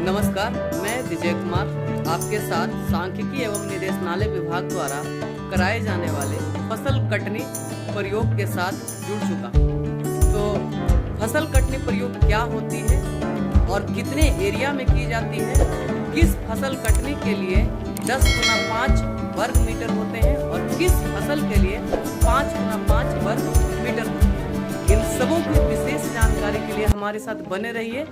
नमस्कार, मैं विजय कुमार आपके साथ सांख्यिकी एवं निर्देशनालय विभाग द्वारा कराए जाने वाले फसल कटनी प्रयोग के साथ जुड़ चुका हूँ। तो फसल कटनी प्रयोग क्या होती है और कितने एरिया में की जाती है, किस फसल कटनी के लिए 10x5 वर्ग मीटर होते हैं और किस फसल के लिए 5x5 वर्ग मीटर होते हैं, इन सबों की विशेष जानकारी के लिए हमारे साथ बने रहिए।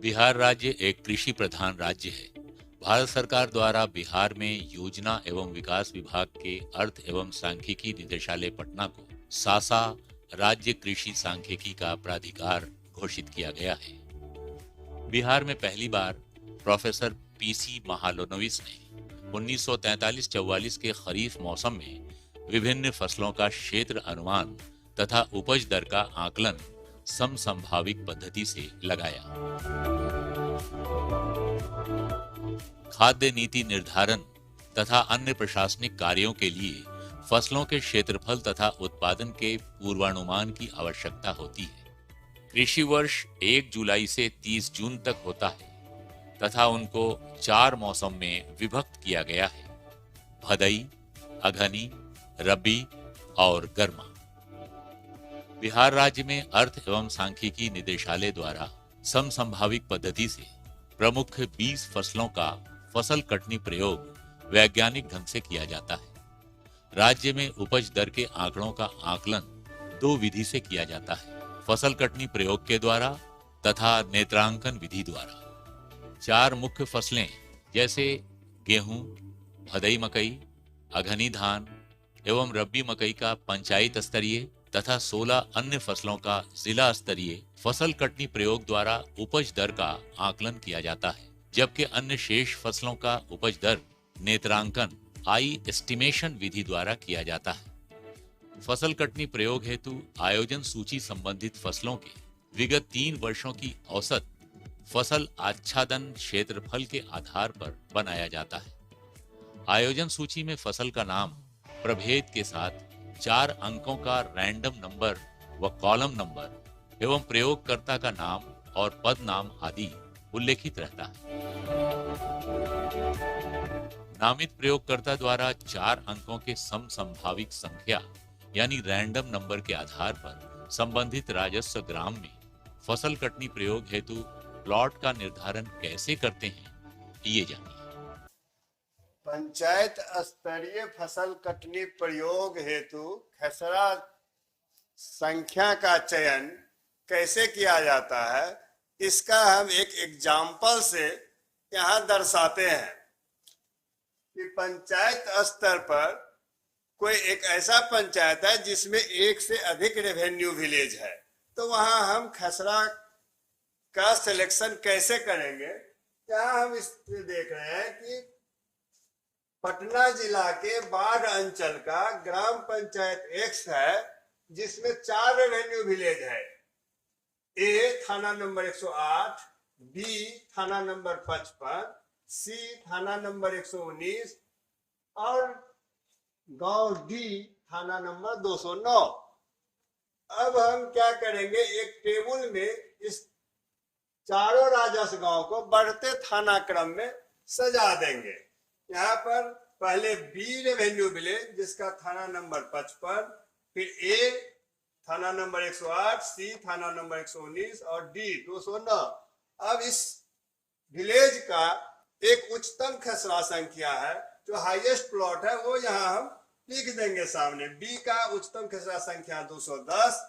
बिहार राज्य एक कृषि प्रधान राज्य है। भारत सरकार द्वारा बिहार में योजना एवं विकास विभाग के अर्थ एवं सांख्यिकी निदेशालय पटना को सासा राज्य कृषि सांख्यिकी का प्राधिकार घोषित किया गया है। बिहार में पहली बार प्रोफेसर पीसी महालनोबिस ने 1943-44 के खरीफ मौसम में विभिन्न फसलों का क्षेत्र अनुमान तथा उपज दर का आकलन समसंभाविक पद्धति से लगाया। खाद्य नीति निर्धारण तथा अन्य प्रशासनिक कार्यों के लिए फसलों के क्षेत्रफल तथा उत्पादन के पूर्वानुमान की आवश्यकता होती है। कृषि वर्ष 1 जुलाई से 30 जून तक होता है तथा उनको 4 मौसम में विभक्त किया गया है: भदई, अघनी, रबी और गर्मा। बिहार राज्य में अर्थ एवं सांख्यिकी निदेशालय द्वारा समसंभाविक पद्धति से प्रमुख 20 फसलों का फसल कटनी प्रयोग वैज्ञानिक ढंग से किया जाता है। राज्य में उपज दर के आंकड़ों का आकलन 2 विधि से किया जाता है: फसल कटनी प्रयोग के द्वारा तथा नेत्रांकन विधि द्वारा। 4 मुख्य फसलें जैसे गेहूं, भदई मकई, अघनी धान एवं रब्बी मकई का पंचायत स्तरीय तथा 16 अन्य फसलों का जिला स्तरीय फसल कटनी प्रयोग द्वारा उपज दर का आकलन किया जाता है, जबकि अन्य शेष फसलों का उपज दर नेत्रांकन एस्टिमेशन विधि द्वारा किया जाता है। फसल कटनी प्रयोग हेतु आयोजन सूची संबंधित फसलों के विगत 3 वर्षों की औसत फसल आच्छादन क्षेत्रफल के आधार पर बनाया जाता है। आयोजन सूची में फसल का नाम, प्रभेद के साथ 4 अंकों का रैंडम नंबर व कॉलम नंबर एवं प्रयोगकर्ता का नाम और पद नाम आदि उल्लेखित रहता है। नामित प्रयोगकर्ता द्वारा 4 अंकों के समसंभाविक संख्या यानी रैंडम नंबर के आधार पर संबंधित राजस्व ग्राम में फसल कटनी प्रयोग हेतु प्लॉट का निर्धारण कैसे करते हैं, ये जानिए। पंचायत स्तरीय फसल कटनी प्रयोग हेतु खसरा संख्या का चयन कैसे किया जाता है, इसका हम एक एग्जाम्पल से यहाँ दर्शाते हैं कि पंचायत स्तर पर कोई एक ऐसा पंचायत है जिसमें 1 से अधिक रेवेन्यू विलेज है, तो वहां हम खसरा का सिलेक्शन कैसे करेंगे। यहाँ हम इसमें देख रहे हैं कि पटना जिला के बाढ़ अंचल का ग्राम पंचायत X है जिसमें 4 रेवेन्यू विलेज है। A थाना नंबर 108, B थाना नंबर 55, C थाना नंबर 119 और गांव D थाना नंबर 209। अब हम क्या करेंगे, एक टेबल में इस चारों राजस्व गांव को बढ़ते थाना क्रम में सजा देंगे। यहाँ पर पहले B रेवेन्यू विलेज जिसका थाना नंबर 55, फिर A थाना नंबर 108, C थाना नंबर 119 और D 209। अब इस विलेज का एक उच्चतम खसरा संख्या है, जो हाईएस्ट प्लॉट है, वो यहाँ हम लिख देंगे सामने। B का उच्चतम खसरा संख्या 210,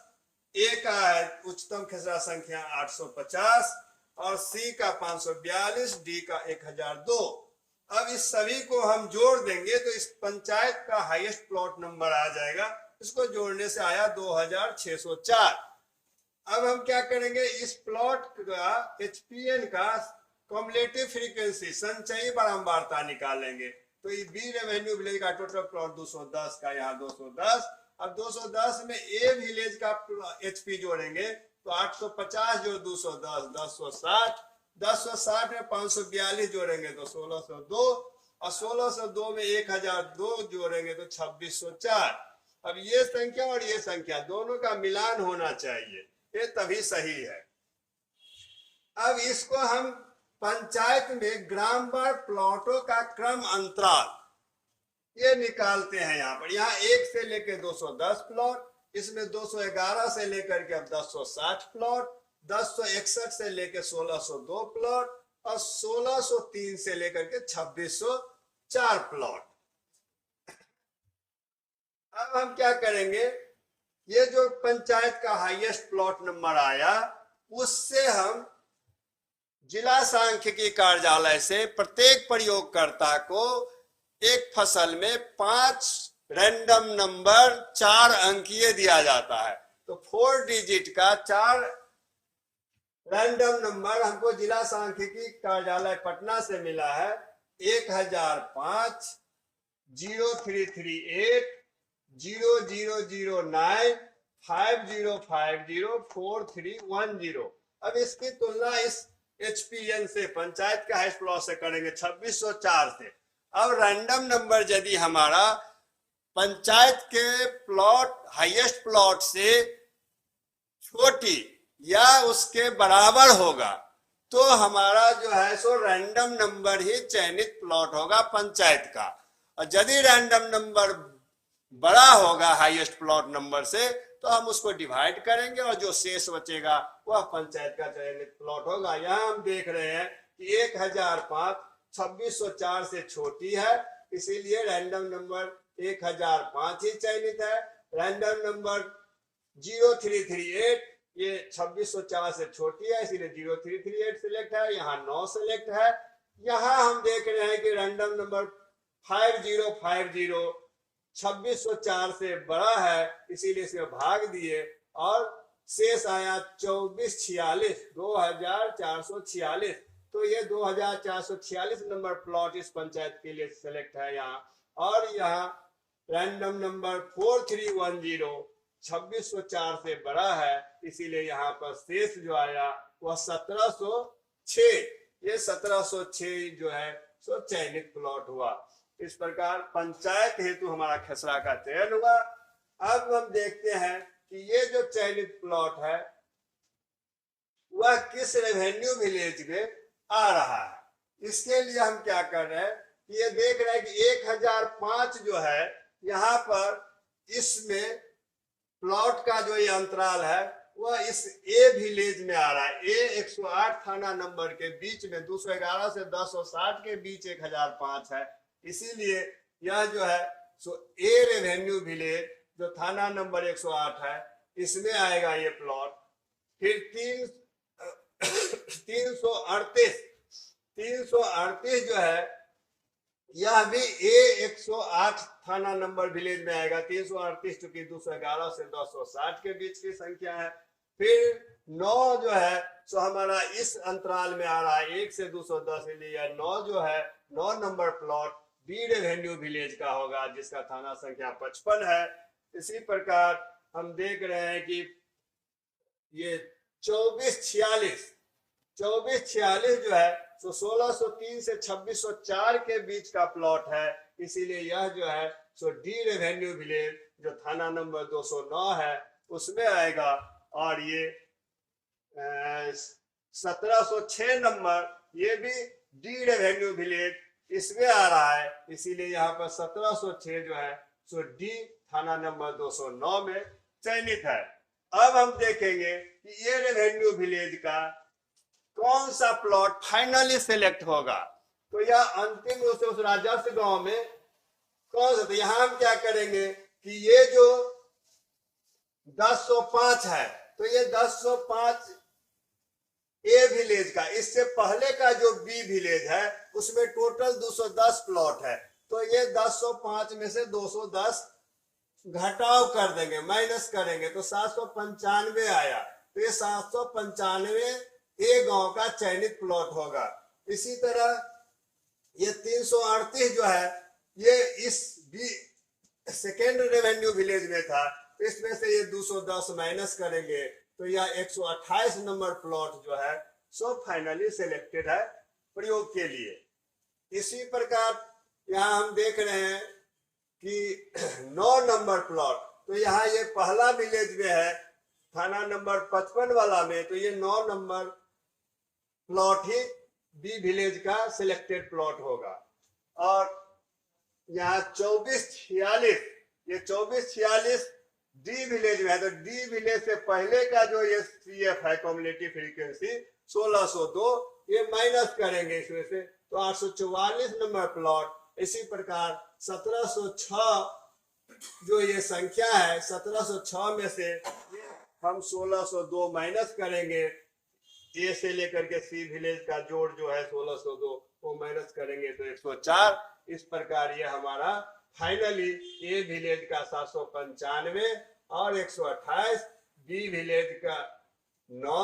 A का है उच्चतम खसरा संख्या 850 और C का 542, D का 1002। अब इस सभी को हम जोड़ देंगे तो इस पंचायत का हाईएस्ट प्लॉट नंबर आ जाएगा। इसको जोड़ने से आया 2604। अब हम क्या करेंगे, इस प्लॉट का HPN का कम्युलेटिव फ्रीक्वेंसी संचयी बारंबारता निकालेंगे। तो ये B रेवेन्यू विलेज का टोटल प्लॉट 210 का यहाँ 210 अब 210 में ए विलेज का एचपी जोड़ेंगे तो 850 जो 210 1060, 1060 में 542 जोड़ेंगे तो 1602, और 1602 में 1002 जोड़ेंगे तो 2604। अब ये संख्या और ये संख्या दोनों का मिलान होना चाहिए, ये तभी सही है। अब इसको हम पंचायत में ग्राम वार प्लॉटों का क्रम अंतराल ये निकालते हैं। यहाँ पर यहाँ 1 से लेकर 210 प्लॉट, इसमें 211 से लेकर के अब 1060 प्लॉट, 1061 से लेकर 1602 प्लॉट, और 1603 से लेकर के 2604 प्लॉट। अब हम क्या करेंगे, ये जो पंचायत का हाईएस्ट प्लॉट नंबर आया उससे हम जिला सांख्यिकी कार्यालय से प्रत्येक प्रयोगकर्ता को एक फसल में 5 रैंडम नंबर 4 अंकीय दिया जाता है। तो 4 डिजिट का 4 रैंडम नंबर हमको जिला सांख्यिकी कार्यालय पटना से मिला है 1005 0338 0009 5050 4310। अब इसकी तुलना इस HPN से पंचायत का हाईएस्ट प्लॉट से करेंगे 2604 से। अब रैंडम नंबर यदि हमारा पंचायत के प्लॉट हाईएस्ट प्लॉट से छोटी या उसके बराबर होगा तो हमारा जो है सो रैंडम नंबर ही चयनित प्लॉट होगा पंचायत का। और यदि रैंडम नंबर बड़ा होगा हाईएस्ट प्लॉट नंबर से तो हम उसको डिवाइड करेंगे और जो शेष बचेगा वह पंचायत का चयनित प्लॉट होगा। यहाँ हम देख रहे हैं कि 1005 2604 से छोटी है, इसीलिए रैंडम नंबर 1005 ही चयनित है। रैंडम नंबर 0338 ये 2604 से छोटी है, इसीलिए 0338 सिलेक्ट है। यहाँ 9 सिलेक्ट है। यहाँ हम देख रहे हैं कि रैंडम नंबर 5050 2604 से बड़ा है, इसीलिए इसमें भाग दिए और शेष आया 2446 2446। तो ये 2446 नंबर प्लॉट इस पंचायत के लिए सिलेक्ट है यहाँ। और यहाँ रैंडम नंबर 4310 2604 से बड़ा है, इसीलिए यहाँ पर शेष जो आया वह 1706। ये 1706 जो है सो चयनित प्लॉट हुआ। इस प्रकार पंचायत हेतु हमारा खसरा का चयन हुआ। अब हम देखते हैं कि ये जो चयनित प्लॉट है वह किस रेवेन्यू विलेज में आ रहा है। इसके लिए हम क्या कर रहे हैं, ये देख रहे हैं कि 1005 जो है यहाँ पर इसमें प्लॉट का जो ये अंतराल है वह इस ए विलेज में आ रहा है। ए 108 थाना नंबर के बीच में 211 से 1060 के बीच 1005 है, इसीलिए यह जो है सो ए रेवेन्यू विलेज जो थाना नंबर 108 है इसमें आएगा ये प्लॉट। फिर 338 जो है यह भी ए 108 थाना नंबर विलेज में आएगा। 338 चूंकि 211 से 1060 के बीच की संख्या है। फिर 9 जो है सो हमारा इस अंतराल में आ रहा है 1 से 210, इसलिए 9 जो है 9 number plot B revenue village का होगा जिसका थाना संख्या 55 है। इसी प्रकार हम देख रहे हैं कि ये 2446 जो है तो 1603 से 2604 के बीच का प्लॉट है, इसीलिए यह जो है सो डी रेवेन्यू विलेज जो थाना नंबर 209 है उसमें आएगा। और ये 1706 नंबर ये भी डी रेवेन्यू विलेज इसमें आ रहा है, इसीलिए यहाँ पर 1706 जो है सो डी थाना नंबर 209 में चयनित है। अब हम देखेंगे कि ये रेवेन्यू विलेज का कौन सा प्लॉट फाइनली सिलेक्ट होगा। तो यह अंतिम रूप से उस राजस्व गांव में कौन सा, तो यहाँ हम क्या करेंगे कि ये जो 1005 है तो ये 1005 ए विलेज का, इससे पहले का जो बी विलेज है उसमें टोटल 210 प्लॉट है, तो ये 1005 में से 210 घटाव कर देंगे, माइनस करेंगे तो 795 आया। तो ये 795 ए गांव का चयनित प्लॉट होगा। इसी तरह ये 338 जो है ये इस बी सेकेंड रेवेन्यू विलेज में था, तो इसमें से ये 210 माइनस करेंगे तो यह 128 नंबर प्लॉट जो है सो फाइनली सिलेक्टेड है प्रयोग के लिए। इसी प्रकार यहाँ हम देख रहे हैं कि 9 नंबर प्लॉट, तो यहाँ ये पहला विलेज में है थाना नंबर 55 वाला में, तो ये 9 नंबर प्लॉट ही बी विलेज का सिलेक्टेड प्लॉट होगा। और यहाँ 2446, ये 2446 डी विलेज में है, तो डी विलेज से पहले का जो ये CF है कम्युनिटी फ्रीक्वेंसी 1602, ये माइनस करेंगे इसमें से, तो 844 नंबर प्लॉट। इसी प्रकार 1706 जो ये संख्या है, 1706 में से हम 1602 माइनस करेंगे, ए से लेकर के सी विलेज का जोड़ जो है 1602 वो माइनस करेंगे तो 104। इस प्रकार ये हमारा फाइनली ए विलेज का 795 और 128, बी विलेज का 9,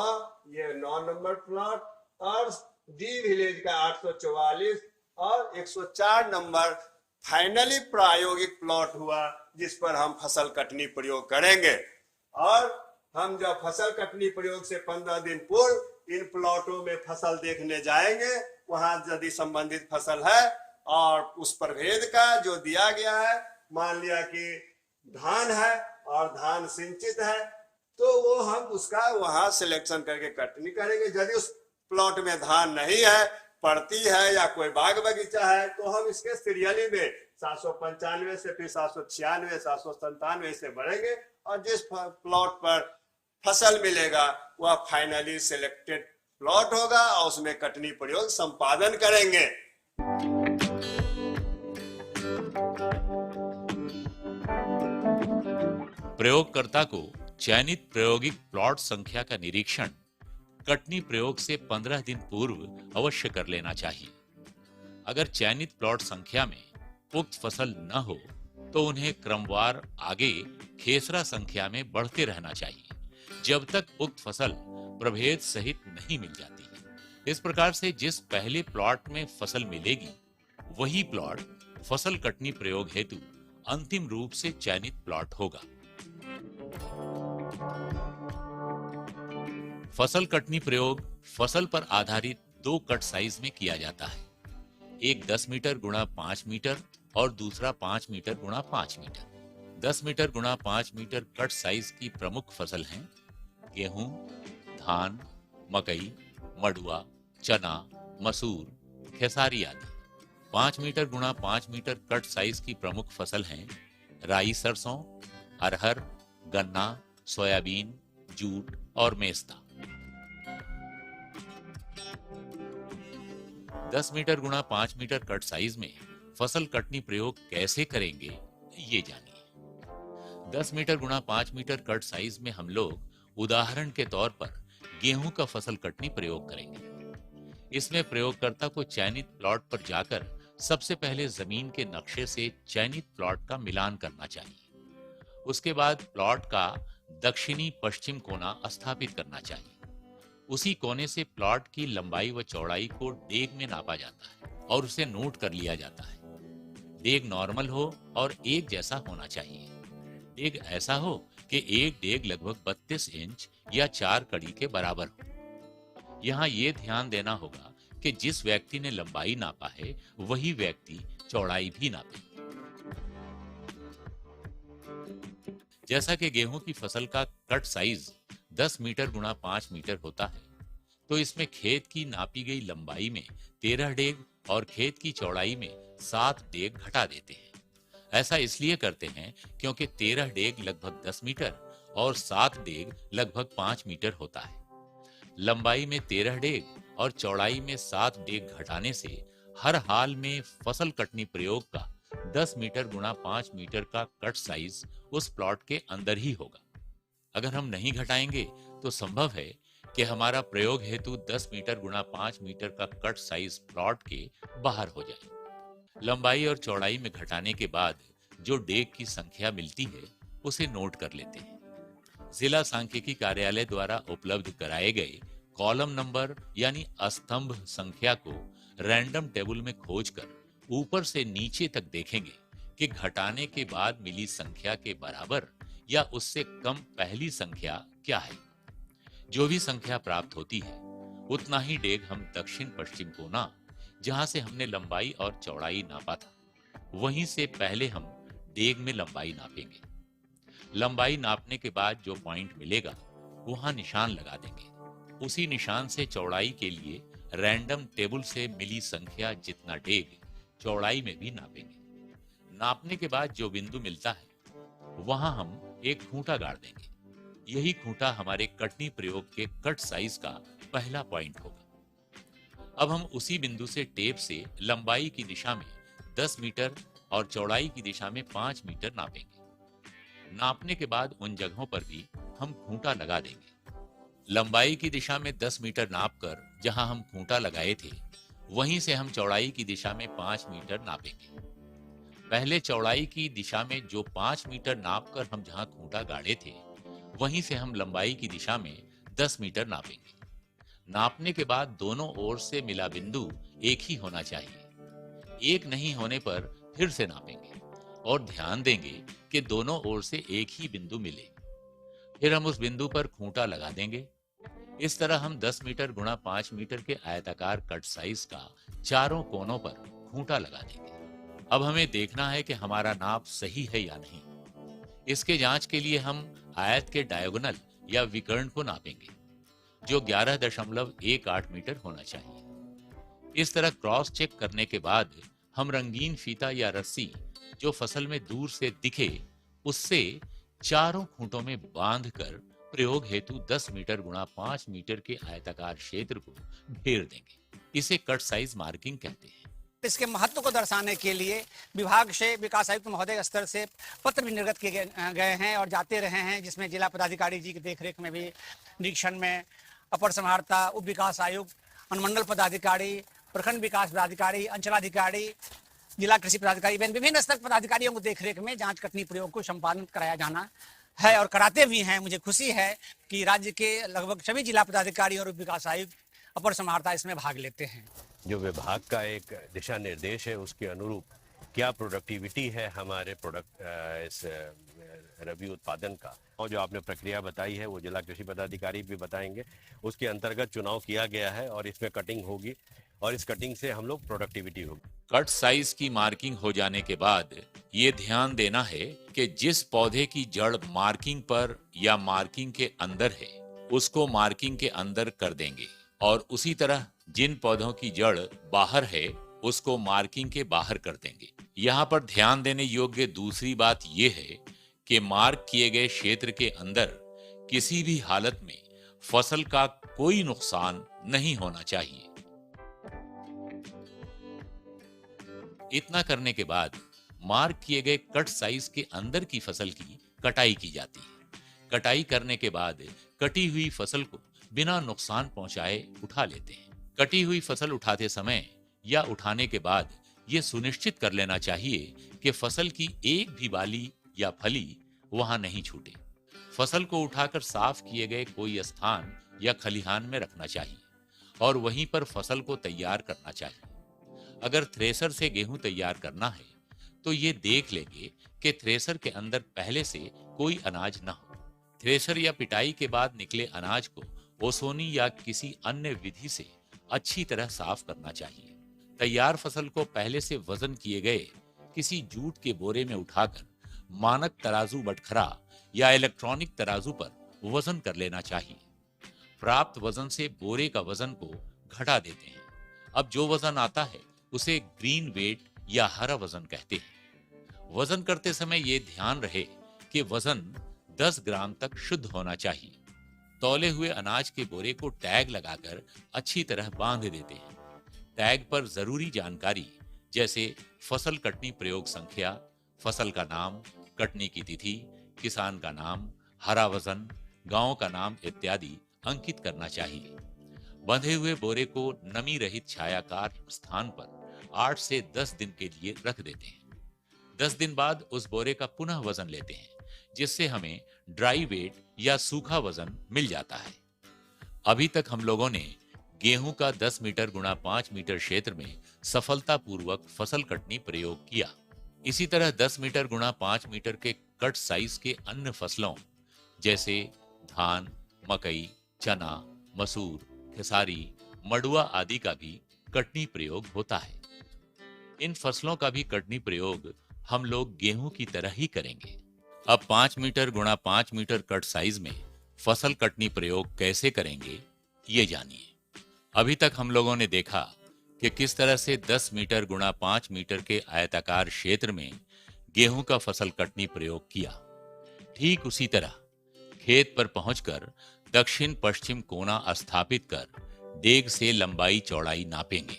ये 9 नंबर प्लॉट, और डी विलेज का 844 और 104 नंबर फाइनली प्रायोगिक प्लॉट हुआ, जिस पर हम फसल कटनी प्रयोग करेंगे। और हम जब फसल कटनी प्रयोग से 15 दिन पूर्व इन प्लॉटों में फसल देखने जाएंगे, वहां यदि संबंधित फसल है और उस प्रभेद का जो दिया गया है, मान लिया कि धान है और धान सिंचित है, तो वो हम उसका वहां सिलेक्शन करके कटनी करेंगे। यदि उस प्लॉट में धान नहीं है, पड़ती है या कोई बाग बगीचा है, तो हम इसके सीरियली में 795 से फिर 796, 797 से बढ़ेंगे, और जिस प्लॉट पर फसल मिलेगा वह फाइनली सिलेक्टेड प्लॉट होगा और उसमें कटनी प्रयोग संपादन करेंगे। प्रयोगकर्ता को चयनित प्रायोगिक प्लॉट संख्या का निरीक्षण कटनी प्रयोग से 15 दिन पूर्व अवश्य कर लेना चाहिए। अगर चयनित प्लॉट संख्या में उक्त फसल न हो तो उन्हें क्रमवार आगे खेसरा संख्या में बढ़ते रहना चाहिए, जब तक उक्त फसल प्रभेद सहित नहीं मिल जाती है। इस प्रकार से जिस पहले प्लॉट में फसल मिलेगी, वही प्लॉट फसल कटनी प्रयोग हेतु अंतिम रूप से चयनित प्लॉट होगा। फसल कटनी प्रयोग फसल पर आधारित 2 कट साइज में किया जाता है, एक 10 मीटर गुणा 5 मीटर और दूसरा 5 मीटर गुणा 5 मीटर। 10 मीटर गुणा 5 मीटर कट साइज की प्रमुख फसल हैं गेहूं, धान, मकई, मडुआ, चना, मसूर, खेसारी आदि। 5 मीटर गुणा 5 मीटर कट साइज की प्रमुख फसल हैं राई सरसों, अरहर, गन्ना, सोयाबीन, जूट और मेस्ता। 10 मीटर गुणा 5 मीटर कट साइज में फसल कटनी प्रयोग कैसे करेंगे, ये जानिए। 10 मीटर गुणा 5 मीटर कट साइज में हम लोग उदाहरण के तौर पर गेहूं का फसल कटनी प्रयोग करेंगे। इसमें प्रयोगकर्ता को चयनित प्लॉट पर जाकर सबसे पहले जमीन के नक्शे से चयनित प्लॉट का मिलान करना चाहिए। उसके बाद प्लॉट का दक्षिणी पश्चिम कोना स्थापित करना चाहिए। उसी कोने से प्लॉट की लंबाई व चौड़ाई को डेग में नापा जाता है और उसे नोट कर लिया जाता है। डेग नॉर्मल हो और एक जैसा होना चाहिए। डेग ऐसा हो कि एक डेग लगभग 32 इंच या 4 कड़ी के बराबर हो। यहाँ ये ध्यान देना होगा कि जिस व्यक्ति ने लंबाई नापा है वही व्यक्ति चौड़ाई भी नापे। जैसा कि गेहूं की फसल का कट साइज 10 मीटर गुणा 5 मीटर होता है, तो इसमें खेत की नापी गई लंबाई में 13 डेग और खेत की चौड़ाई में 7 डेग घटा देते हैं। ऐसा इसलिए करते हैं क्योंकि 13 डेग लगभग 10 मीटर और 7 डेग लगभग 5 मीटर होता है। लंबाई में 13 डेग और चौड़ाई में 7 डेग घटाने से हर हाल में फसल कटनी प्रयोग का 10 मीटर गुणा 5 मीटर का कट साइज उस प्लॉट के अंदर ही होगा। अगर हम नहीं घटाएंगे तो संभव है कि हमारा प्रयोग हेतु 10 मीटर गुणा 5 मीटर का कट साइज प्लॉट के बाहर हो जाए। लंबाई और चौड़ाई में घटाने के बाद जो डेग की संख्या मिलती है उसे नोट कर लेते हैं। जिला सांख्यिकी कार्यालय द्वारा उपलब्ध कराए गए कॉलम नंबर यानी स्तंभ संख्या को रैंडम टेबल में खोजकर ऊपर से नीचे तक देखेंगे कि घटाने के बाद मिली संख्या के बराबर या उससे कम पहली संख्या क्या है। जो भी संख्या प्राप्त होती है उतना ही डेग हम दक्षिण पश्चिम कोना, जहां से हमने लंबाई और चौड़ाई नापा था, वहीं से पहले हम डेग में लंबाई नापेंगे। लंबाई नापने के बाद जो पॉइंट मिलेगा वहां निशान लगा देंगे। उसी निशान से चौड़ाई के लिए रैंडम टेबल से मिली संख्या जितना डेग चौड़ाई में भी नापेंगे। नापने के बाद जो बिंदु मिलता है वहां हम एक खूंटा गाड़ देंगे। यही खूंटा हमारे कटनी प्रयोग के कट साइज का पहला पॉइंट होगा। अब हम उसी बिंदु से टेप से लंबाई की दिशा में 10 मीटर और चौड़ाई की दिशा में 5 मीटर नापेंगे। नापने के बाद उन जगहों पर भी हम खूंटा लगा देंगे। लंबाई की दिशा में 10 मीटर नापकर जहां हम खूंटा लगाए थे, वहीं से हम चौड़ाई की दिशा में 5 मीटर नापेंगे। पहले चौड़ाई की दिशा में जो 5 मीटर नापकर हम जहां खूंटा गाड़े थे, वहीं से हम लंबाई की दिशा में 10 मीटर नापेंगे। नापने के बाद दोनों ओर से मिला बिंदु एक ही होना चाहिए। एक नहीं होने पर फिर से नापेंगे और ध्यान देंगे कि दोनों ओर से एक ही बिंदु मिले। फिर हम उस बिंदु पर खूंटा लगा देंगे। इस तरह हम 10 मीटर गुणा 5 मीटर के आयताकार कट साइज का चारों कोनों पर खूंटा लगा देंगे। अब हमें देखना है कि हमारा नाप सही है या नहीं। इसके जांच के लिए हम आयत के डायगोनल या विकर्ण को नापेंगे, जो 11.18 मीटर होना चाहिए। इस तरह क्रॉस चेक करने के बाद हम रंगीन फीता या रस्सी जो फसल में दूर से दिखे, उससे चारों खूंटों में बांधकर प्रयोग हेतु 10 मीटर गुणा 5 मीटर के आयताकार क्षेत्र को घेर देंगे। इसे कट साइज मार्किंग कहते हैं। इसके महत्व को दर्शाने के लिए विभाग से विकास आयुक्त महोदय स्तर से पत्र भी निर्गत किए गए हैं और जाते रहे हैं, जिसमें जिला पदाधिकारी जी की देखरेख में भी निरीक्षण में अपर समाहर्ता, उप विकास आयुक्त, अनुमंडल पदाधिकारी, प्रखंड विकास पदाधिकारी, अंचलाधिकारी, जिला कृषि पदाधिकारी, विभिन्न स्तर पदाधिकारियों को देखरेख में जांच कटनी प्रयोग को संपादन कराया जाना है और कराते भी हैं। मुझे खुशी है कि राज्य के लगभग सभी जिला पदाधिकारी और उप विकास आयुक्त, अपर समाहर्ता इसमें भाग लेते हैं। जो विभाग का एक दिशा निर्देश है, उसके अनुरूप क्या प्रोडक्टिविटी है हमारे प्रोडक्ट इस रबी उत्पादन का, और जो आपने प्रक्रिया बताई है वो जिला कृषि पदाधिकारी भी बताएंगे। उसके अंतर्गत चुनाव किया गया है और इसमें कटिंग होगी और इस कटिंग से हम लोग प्रोडक्टिविटी होगी। कट साइज की मार्किंग हो जाने के बाद ये ध्यान देना है कि जिस पौधे की जड़ मार्किंग पर या मार्किंग के अंदर है, उसको मार्किंग के अंदर कर देंगे, और उसी तरह जिन पौधों की जड़ बाहर है उसको मार्किंग के बाहर कर देंगे। यहाँ पर ध्यान देने योग्य दूसरी बात यह है कि मार्क किए गए क्षेत्र के अंदर किसी भी हालत में फसल का कोई नुकसान नहीं होना चाहिए। इतना करने के बाद मार्क किए गए कट साइज के अंदर की फसल की कटाई की जाती है। कटाई करने के बाद कटी हुई फसल को बिना नुकसान पहुंचाए उठा लेते हैं। कटी हुई फसल उठाते समय या उठाने के बाद यह सुनिश्चित कर लेना चाहिए कि फसल की एक भी बाली या फली वहां नहीं छूटे। फसल को उठाकर साफ किए गए कोई स्थान या खलिहान में रखना चाहिए और वहीं पर फसल को तैयार करना चाहिए। अगर थ्रेसर से गेहूं तैयार करना है तो ये देख लेंगे कि थ्रेसर के अंदर पहले से कोई अनाज न हो। थ्रेसर या पिटाई के बाद निकले अनाज को ओसोनी या किसी अन्य विधि से अच्छी तरह साफ करना चाहिए। तैयार फसल को पहले से वजन किए गए किसी जूट के बोरे में उठाकर मानक तराजू बटखरा या इलेक्ट्रॉनिक तराजू पर वजन कर लेना चाहिए। प्राप्त वजन से बोरे का वजन को घटा देते हैं। अब जो वजन आता है उसे ग्रीन वेट या हरा वजन कहते हैं। वजन करते समय ये ध्यान रहे कि वजन 10 ग्राम तक शुद्ध होना चाहिए। तौले हुए अनाज के बोरे को टैग लगाकर अच्छी तरह बांध देते हैं। टैग पर जरूरी जानकारी जैसे फसल कटनी प्रयोग संख्या, फसल का नाम, कटनी की तिथि, किसान का नाम, हरा वजन, गांव का नाम इत्यादि अंकित करना चाहिए। बंधे हुए बोरे को नमी रहित छायाकार स्थान पर 8 से 10 दिन के लिए रख देते हैं। 10 दिन बाद उस बोरे का पुनः वजन लेते हैं, जिससे हमें ड्राई वेट या सूखा वजन मिल जाता है। अभी तक हम लोगों ने गेहूं का 10 मीटर गुणा 5 मीटर क्षेत्र में सफलतापूर्वक फसल कटनी प्रयोग किया। इसी तरह 10 मीटर गुणा 5 मीटर के कट साइज के अन्य फसलों जैसे धान, मकई, चना, मसूर, खेसारी, मडुआ आदि का भी कटनी प्रयोग होता है। इन फसलों का भी कटनी प्रयोग हम लोग गेहूं की तरह ही करेंगे। अब 5 मीटर गुणा 5 मीटर कट साइज में फसल कटनी प्रयोग कैसे करेंगे ये जानिए। अभी तक हम लोगों ने देखा कि किस तरह से 10 मीटर गुणा 5 मीटर के आयताकार क्षेत्र में गेहूं का फसल कटनी प्रयोग किया। ठीक उसी तरह खेत पर पहुंचकर दक्षिण पश्चिम कोना स्थापित कर डेग से लंबाई चौड़ाई नापेंगे।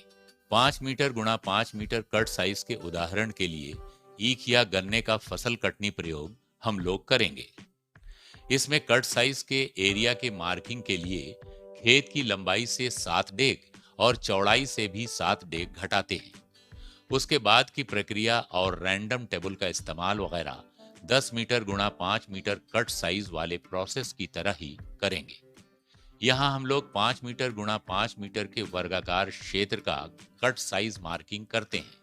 5 मीटर गुणा 5 मीटर कट साइज के उदाहरण के लिए ईख या गन्ने का फसल कटनी प्रयोग हम लोग करेंगे। इसमें कट साइज के एरिया के मार्किंग के लिए खेत की लंबाई से 7 डेग और चौड़ाई से भी 7 डेग घटाते हैं। उसके बाद की प्रक्रिया और रैंडम टेबल का इस्तेमाल वगैरह 10 मीटर गुणा 5 मीटर कट साइज वाले प्रोसेस की तरह ही करेंगे। यहाँ हम लोग 5 मीटर गुणा 5 मीटर के वर्गाकार क्षेत्र का कट साइज मार्किंग करते हैं।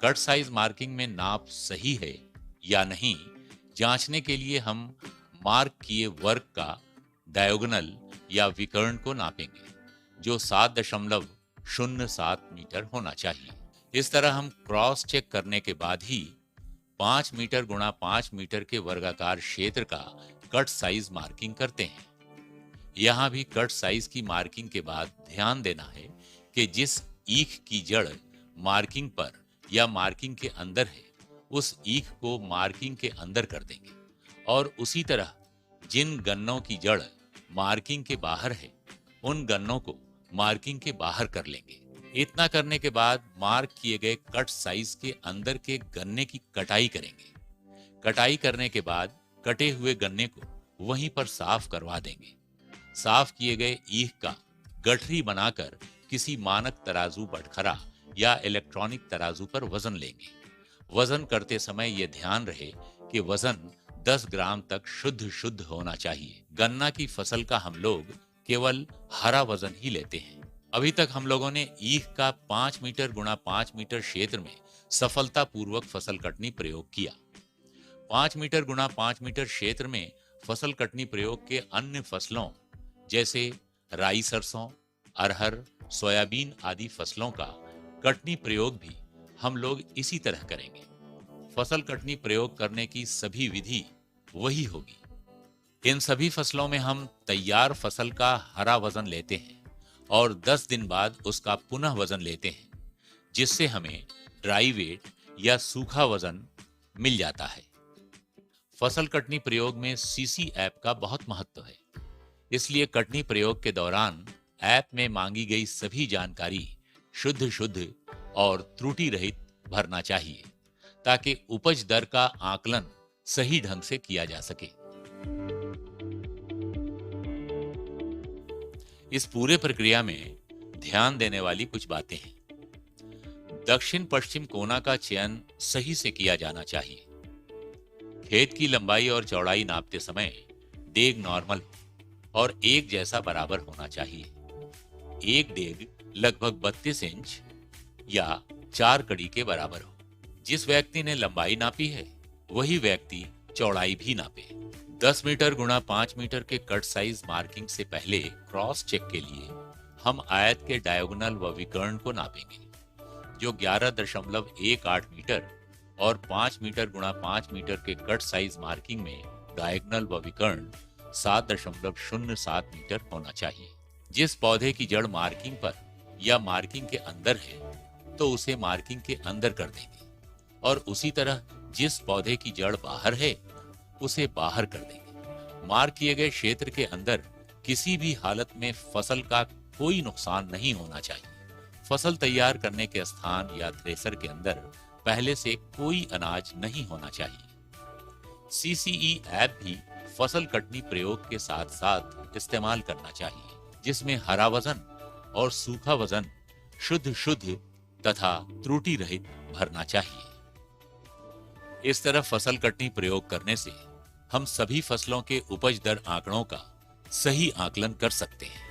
कट साइज मार्किंग में नाप सही है या नहीं जांचने के लिए हम मार्क किए वर्ग का डायगोनल या विकर्ण को नापेंगे जो 7.07 मीटर होना चाहिए। इस तरह हम क्रॉस चेक करने के बाद ही 5 मीटर गुणा 5 मीटर के वर्गाकार क्षेत्र का कट साइज मार्किंग करते हैं। यहाँ भी कट साइज की मार्किंग के बाद ध्यान देना है कि जिस ईख की जड़ मार्किंग पर या मार्किंग के अंदर है उस ईख को मार्किंग के अंदर कर देंगे और उसी तरह जिन गन्नों की जड़ मार्किंग के बाहर है उन गन्नों को मार्किंग के बाहर कर लेंगे। इतना करने के बाद मार्क किए गए कट साइज के अंदर के गन्ने की कटाई करेंगे। कटाई करने के बाद कटे हुए गन्ने को वहीं पर साफ करवा देंगे। साफ किए गए ईख का गठरी बनाकर किसी मानक तराजू बटखरा या इलेक्ट्रॉनिक तराजू पर वजन लेंगे। वजन करते समय यह ध्यान रहे कि वजन 10 ग्राम तक शुद्ध होना चाहिए। गन्ना की फसल का हम लोग केवल हरा वजन ही लेते हैं। अभी तक हम लोगों ने ईख का 5 मीटर गुणा 5 मीटर क्षेत्र में सफलतापूर्वक फसल कटनी प्रयोग किया। 5 मीटर गुणा 5 मीटर क्षेत्र में फसल कटनी प्रयोग के अन्य फसलों जैसे राई, सरसों, अरहर, सोयाबीन आदि फसलों का कटनी प्रयोग भी हम लोग इसी तरह करेंगे। फसल कटनी प्रयोग करने की सभी विधि वही होगी। इन सभी फसलों में हम तैयार फसल का हरा वजन लेते हैं और 10 दिन बाद उसका पुनः वजन लेते हैं, जिससे हमें ड्राई वेट या सूखा वजन मिल जाता है। फसल कटनी प्रयोग में सीसी ऐप का बहुत महत्व है, इसलिए कटनी प्रयोग के दौरान ऐप में मांगी गई सभी जानकारी शुद्ध और त्रुटि रहित भरना चाहिए ताकि उपज दर का आकलन सही ढंग से किया जा सके। इस पूरे प्रक्रिया में ध्यान देने वाली कुछ बातें हैं। दक्षिण पश्चिम कोना का चयन सही से किया जाना चाहिए। खेत की लंबाई और चौड़ाई नापते समय डेग नॉर्मल और एक जैसा बराबर होना चाहिए। एक डेग लगभग 32 इंच या 4 कड़ी के बराबर हो। जिस व्यक्ति ने लंबाई नापी है वही व्यक्ति चौड़ाई भी नापे। 10 मीटर गुणा 5 मीटर के कट साइज मार्किंग से पहले क्रॉस चेक के लिए हम आयत के डायगोनल व विकर्ण को नापेंगे जो 11.18 मीटर और 5 मीटर गुणा 5 मीटर के कट साइज मार्किंग में डायगोनल व विकर्ण 7.07 मीटर होना चाहिए। जिस पौधे की जड़ मार्किंग पर या मार्किंग के अंदर है तो उसे मार्किंग के अंदर कर देंगे और उसी तरह जिस पौधे की जड़ बाहर है उसे बाहर कर देंगे। मार्क किए गए क्षेत्र के अंदर किसी भी हालत में फसल का कोई नुकसान नहीं होना चाहिए। फसल तैयार करने के स्थान या थ्रेसर के अंदर पहले से कोई अनाज नहीं होना चाहिए। सीसीई ऐप भी फसल कटनी प्रयोग के साथ साथ इस्तेमाल करना चाहिए, जिसमें हरा वजन और सूखा वजन शुद्ध तथा त्रुटि रहित भरना चाहिए। इस तरह फसल कटनी प्रयोग करने से हम सभी फसलों के उपज दर आंकड़ों का सही आकलन कर सकते हैं।